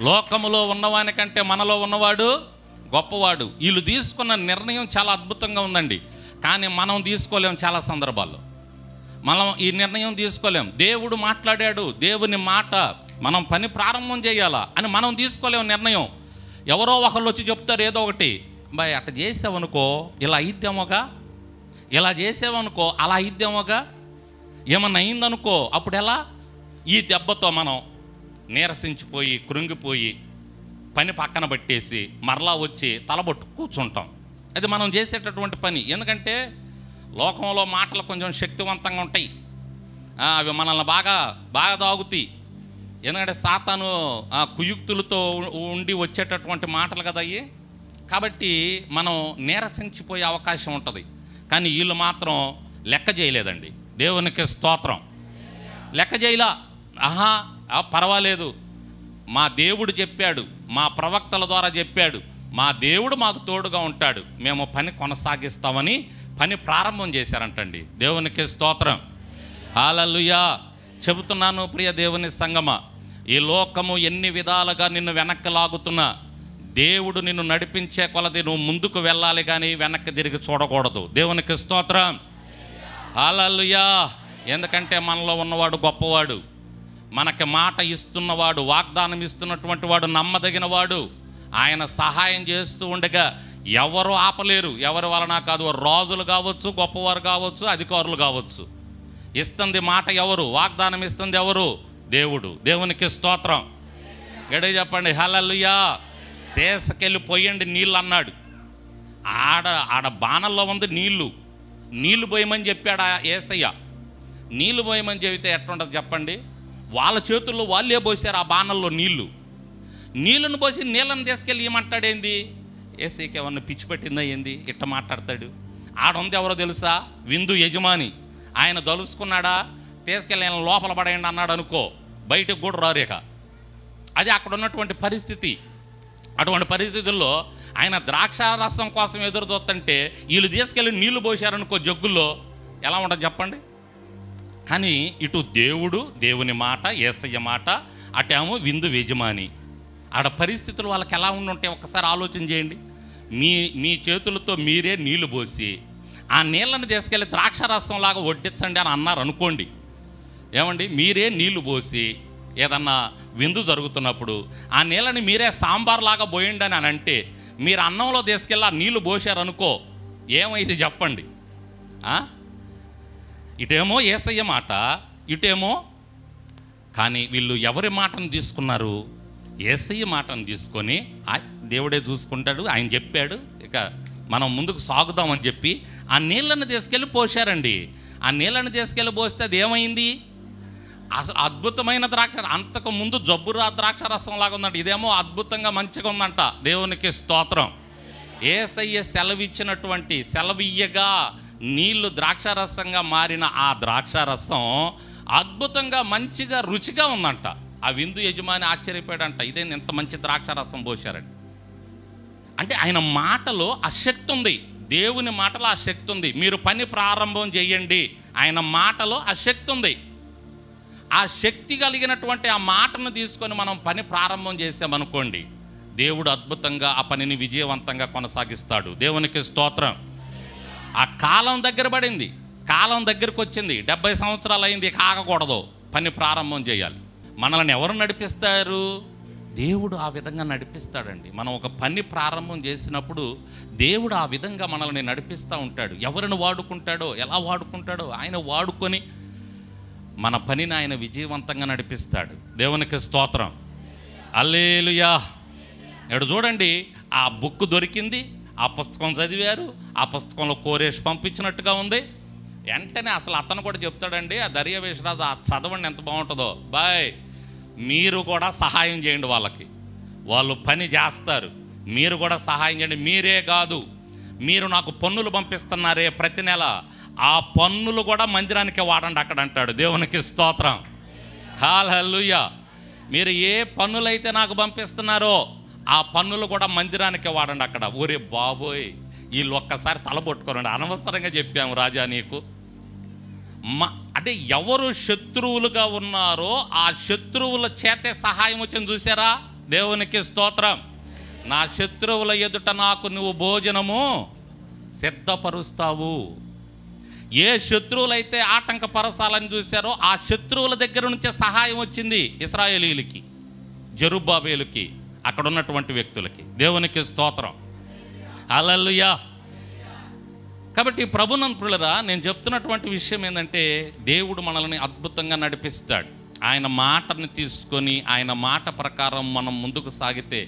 లోకములో ఉన్నవానికంటే మనలో ఉన్నవాడు గొప్పవాడు. వీళ్ళు తీసుకున్న నిర్ణయం చాలా అద్భుతంగా ఉందండి. కానీ మనం తీసుకోలేం. చాలా సందర్భాల్లో మనం ఈ నిర్ణయం తీసుకోలేం. దేవుడు మాట్లాడాడు, దేవుని మాట మనం పని ప్రారంభం చేయాలా అని మనం తీసుకోలేం నిర్ణయం. ఎవరో ఒకళ్ళు వచ్చి చెప్తారు ఏదో ఒకటి, బాయ్ అట్లా చేసావనుకో ఇలా అయిద్దామోగా, ఇలా చేసావనుకో అలా అయిద్దామోగా, ఏమన్నా అయిందనుకో అప్పుడు ఎలా. ఈ దెబ్బతో మనం నీరసించిపోయి కృంగిపోయి పని పక్కన పెట్టేసి మరలా వచ్చి తలబొట్టు కూర్చుంటాం. అది మనం చేసేటటువంటి పని. ఎందుకంటే లోకంలో మాటలు కొంచెం శక్తివంతంగా ఉంటాయి. అవి మనల్ని బాగా తాగుతాయి. ఎందుకంటే సాతాను కుయుక్తులతో ఉండి వచ్చేటటువంటి మాటలు కదా అయ్యి. కాబట్టి మనం నీరసించిపోయే అవకాశం ఉంటుంది. కానీ వీళ్ళు మాత్రం లెక్క చేయలేదండి. దేవునికి స్తోత్రం. లెక్క చేయలా. పర్వాలేదు, మా దేవుడు చెప్పాడు, మా ప్రవక్తల ద్వారా చెప్పాడు, మా దేవుడు మాకు తోడుగా ఉంటాడు, మేము పని కొనసాగిస్తామని పని ప్రారంభం చేశారంటండి. దేవునికి స్తోత్రం. హల్లెలూయా. చెబుతున్నాను ప్రియ దేవుని సంగమా, ఈ లోకము ఎన్ని విధాలుగా నిన్ను వెనక్కి లాగుతున్నా దేవుడు నిన్ను నడిపించే కొలది నువ్వు ముందుకు వెళ్ళాలి, కానీ వెనక్కి తిరిగి చూడకూడదు. దేవునికి స్తోత్రం. హల్లెలూయా. ఎందుకంటే మనలో ఉన్నవాడు గొప్పవాడు, మనకి మాట ఇస్తున్నవాడు, వాగ్దానం ఇస్తున్నటువంటి వాడు నమ్మదగిన వాడు. ఆయన సహాయం చేస్తూ ఉండగా ఎవరు ఆపలేరు. ఎవరి వలన కాదు. రాజులు కావచ్చు, గొప్పవారు కావచ్చు, అధికారులు కావచ్చు. ఇస్తుంది మాట ఎవరు? వాగ్దానం ఇస్తుంది ఎవరు? దేవుడు. దేవునికి స్తోత్రం. గడి చెప్పండి హల్లెలూయా. తీసుకెళ్ళి పోయండి నీళ్ళు అన్నాడు. ఆడ బాణల్లో ఉంది నీళ్లు పోయమని చెప్పాడు యేసయ్య. నీళ్లు పోయమని చెబితే ఎట్లుంటుంది చెప్పండి. వాళ్ళ చేతుల్లో వాళ్ళే పోసారు ఆ బాణల్లో నీళ్ళను పోసి నీళ్ళను తీసుకెళ్ళి ఏమంటాడేంది? యేసయ్యకి ఏమన్నా పిచ్చి పట్టిందా ఏంది ఇట్ట మాట్లాడతాడు? ఆడుంది ఎవరో తెలుసా? విందు యజమాని. ఆయన దలుసుకున్నాడా? తీసుకెళ్ళి ఆయన లోపల పడేయండి అన్నాడు అనుకో, బయటకు కూడా రారేక. అది అక్కడ ఉన్నటువంటి పరిస్థితి. అటువంటి పరిస్థితుల్లో ఆయన ద్రాక్షారసం కోసం ఎదురు చూస్తుంటే వీళ్ళు తీసుకెళ్ళి నీళ్లు పోసారనుకో జగ్గుల్లో, ఎలా ఉంటుంది చెప్పండి? కానీ ఇటు దేవుని మాట, యేసయ్య మాట, అటేమో విందు యజమాని. ఆడ పరిస్థితులు వాళ్ళకి ఎలా ఉండుంటాయి ఒక్కసారి ఆలోచన చేయండి. మీ చేతులతో మీరే నీళ్లు పోసి ఆ నీళ్ళని తీసుకెళ్ళి ద్రాక్షారసంలాగా వడ్డించండి అని అన్నారు అనుకోండి. ఏమండి, మీరే నీళ్లు పోసి ఏదన్నా విందు జరుగుతున్నప్పుడు ఆ నీళ్ళని మీరే సాంబార్ లాగా పోయండి అని అంటే మీరు అన్నంలో తీసుకెళ్ళి ఆ నీళ్లు పోసారనుకో, ఏమైంది చెప్పండి? ఇటేమో యేసయ్య మాట, ఇటేమో. కానీ వీళ్ళు ఎవరి మాటను తీసుకున్నారు? యేసయ్య మాటను తీసుకొని దేవుడే చూసుకుంటాడు, ఆయన చెప్పాడు, ఇక మనం ముందుకు సాగుదామని చెప్పి ఆ నీళ్ళని తీసుకెళ్ళి పోసారండి. ఆ నీళ్ళని తీసుకెళ్ళి పోస్తే అది ఏమైంది? అద్భుతమైన ద్రాక్ష. అంతకు ముందు జబ్బురా ద్రాక్షారసం లాగా ఉందంట, ఇదేమో అద్భుతంగా మంచిగా ఉందంట. దేవునికి స్తోత్రం. యేసయ్య సెలవియ్యగా నీళ్లు ద్రాక్షారసంగా మారిన ఆ ద్రాక్షారసం అద్భుతంగా మంచిగా రుచిగా ఉందంట. ఆ విందు యజమాని ఆశ్చర్యపోయాడంట, ఇదేంది ఎంత మంచి ద్రాక్షారసం పోశారండి. అంటే ఆయన మాటలో ఆ శక్తి ఉంది. దేవుని మాటలో ఆ శక్తి ఉంది. మీరు పని ప్రారంభం చేయండి, ఆయన మాటలో ఆ శక్తి ఉంది. ఆ శక్తి కలిగినటువంటి ఆ మాటను తీసుకొని మనం పని ప్రారంభం చేసామనుకోండి, దేవుడు అద్భుతంగా ఆ పనిని విజయవంతంగా కొనసాగిస్తాడు. దేవునికి స్తోత్రం. ఆ కాలం దగ్గర పడింది, కాలం దగ్గరకు వచ్చింది. 70 సంవత్సరాలు అయింది, కాకూడదు, పని ప్రారంభం చేయాలి. మనల్ని ఎవరు నడిపిస్తారు? దేవుడు ఆ విధంగా నడిపిస్తాడండి. మనం ఒక పని ప్రారంభం చేసినప్పుడు దేవుడు ఆ విధంగా మనల్ని నడిపిస్తూ ఉంటాడు. ఎవరిని వాడుకుంటాడో, ఎలా వాడుకుంటాడో ఆయన వాడుకొని మన పనిని ఆయన విజయవంతంగా నడిపిస్తాడు. దేవునికి స్తోత్రం. హల్లెలూయా. ఇక్కడ చూడండి, ఆ బుక్ దొరికింది, ఆ పుస్తకం చదివారు, ఆ పుస్తకంలో కోరేష్ పంపించినట్టుగా ఉంది. వెంటనే అసలు అతను కూడా చెప్తాడండి, ఆ దర్యావేషరాజు చదవండి ఎంత బాగుంటుందో. బాయ్, మీరు కూడా సహాయం చేయండి, వాళ్ళు పని చేస్తారు, మీరు కూడా సహాయం చేయండి. మీరే కాదు, మీరు నాకు పన్నులు పంపిస్తున్నారే ప్రతి నెల, ఆ పన్నులు కూడా మందిరానికే వాడండి అక్కడ అంటాడు. దేవునికి స్తోత్రం. హల్లెలూయా. మీరు ఏ పన్నులైతే నాకు పంపిస్తున్నారో ఆ పన్నులు కూడా మందిరానికే వాడండి అక్కడ. ఊరే బాబోయ్, వీళ్ళు ఒక్కసారి తలబొట్టుకోరండి, అనవసరంగా చెప్పాము రాజా నీకు. అంటే ఎవరు శత్రువులుగా ఉన్నారో ఆ శత్రువుల చేతే సహాయం వచ్చింది చూసారా? దేవునికి స్తోత్రం. నా శత్రువుల ఎదుట నాకు నువ్వు భోజనము సిద్ధపరుస్తావు. ఏ శత్రువులైతే ఆటంకపరచాలని చూశారో ఆ శత్రువుల దగ్గర నుంచే సహాయం వచ్చింది ఇశ్రాయేలీయులకి, జెరుబ్బాబేలుకి, అక్కడ ఉన్నటువంటి వ్యక్తులకి. దేవునికి స్తోత్రం. హల్లెలూయా. కాబట్టి ప్రభునంతులరా, నేను చెప్తున్నటువంటి విషయం ఏంటంటే, దేవుడు మనల్ని అద్భుతంగా నడిపిస్తాడు. ఆయన మాటని తీసుకొని ఆయన మాట ప్రకారం మనం ముందుకు సాగితే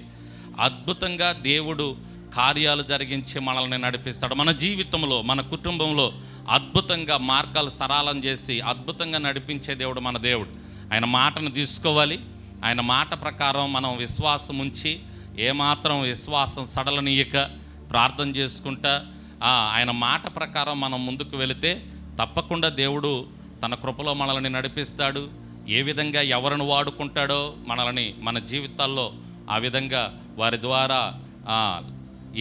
అద్భుతంగా దేవుడు కార్యాలు జరిగించి మనల్ని నడిపిస్తాడు. మన జీవితంలో, మన కుటుంబంలో అద్భుతంగా మార్గాలు సరళం చేసి అద్భుతంగా నడిపించే దేవుడు మన దేవుడు. ఆయన మాటను తీసుకోవాలి. ఆయన మాట ప్రకారం మనం విశ్వాసం ఉంచి, ఏమాత్రం విశ్వాసం సడలనీయక ప్రార్థన చేసుకుంటా ఆయన మాట ప్రకారం మనం ముందుకు వెళితే తప్పకుండా దేవుడు తన కృపలో మనల్ని నడిపిస్తాడు. ఏ విధంగా ఎవరిని వాడుకుంటాడో మనల్ని మన జీవితాల్లో ఆ విధంగా వారి ద్వారా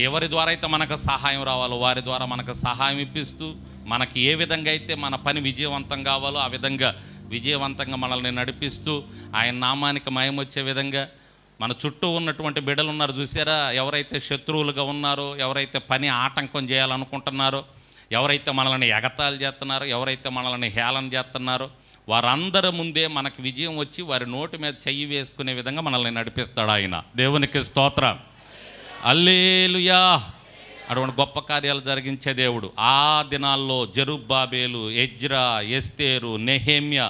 ఎవరి ద్వారా అయితే మనకు సహాయం రావాలో వారి ద్వారా మనకు సహాయం ఇప్పిస్తూ, మనకి ఏ విధంగా అయితే మన పని విజయవంతం కావాలో ఆ విధంగా విజయవంతంగా మనల్ని నడిపిస్తూ, ఆయన నామానికి మహిమ వచ్చే విధంగా మన చుట్టూ ఉన్నటువంటి బిడ్డలు ఉన్నారు చూసారా, ఎవరైతే శత్రువులుగా ఉన్నారో, ఎవరైతే పని ఆటంకం చేయాలనుకుంటున్నారో, ఎవరైతే మనల్ని ఎగతాళి చేస్తున్నారో, ఎవరైతే మనల్ని హేళన చేస్తున్నారో వారందరి ముందే మనకు విజయం వచ్చి వారి నోటి మీద చెయ్యి వేసుకునే విధంగా మనల్ని నడిపిస్తాడు ఆయన. దేవునికి స్తోత్రం. హల్లెలూయా. అటువంటి గొప్ప కార్యాలు జరిగించే దేవుడు. ఆ దినాల్లో జెరుబ్బాబేలు, ఎజ్రా, ఎస్తేరు, నెహెమ్యా,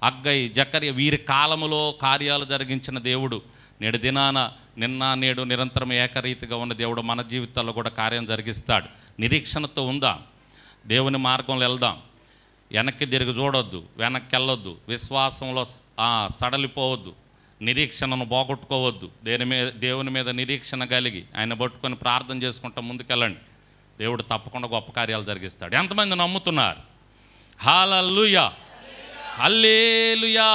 అగ్గై, జకర్యా వీరి కాలములో కార్యాలు జరిగించిన దేవుడు నేడు దినాన నిన్న నేడు నిరంతరం ఏకరీతిగా ఉన్న దేవుడు మన జీవితాల్లో కూడా కార్యం జరిగిస్తాడు. నిరీక్షణతో ఉందాం, దేవుని మార్గంలో వెళ్దాం, వెనక్కి తిరిగి చూడొద్దు, వెనక్కి వెళ్ళొద్దు, విశ్వాసంలో సడలిపోవద్దు, నిరీక్షణను పోగొట్టుకోవద్దు. దేవుని మీద నిరీక్షణ కలిగి ఆయన పట్టుకొని ప్రార్థన చేసుకుంటూ ముందుకెళ్ళండి. దేవుడు తప్పకుండా గొప్ప కార్యాలు జరిగిస్తాడు. ఎంతమంది నమ్ముతున్నారు? హల్లెలూయా, హల్లెలూయా.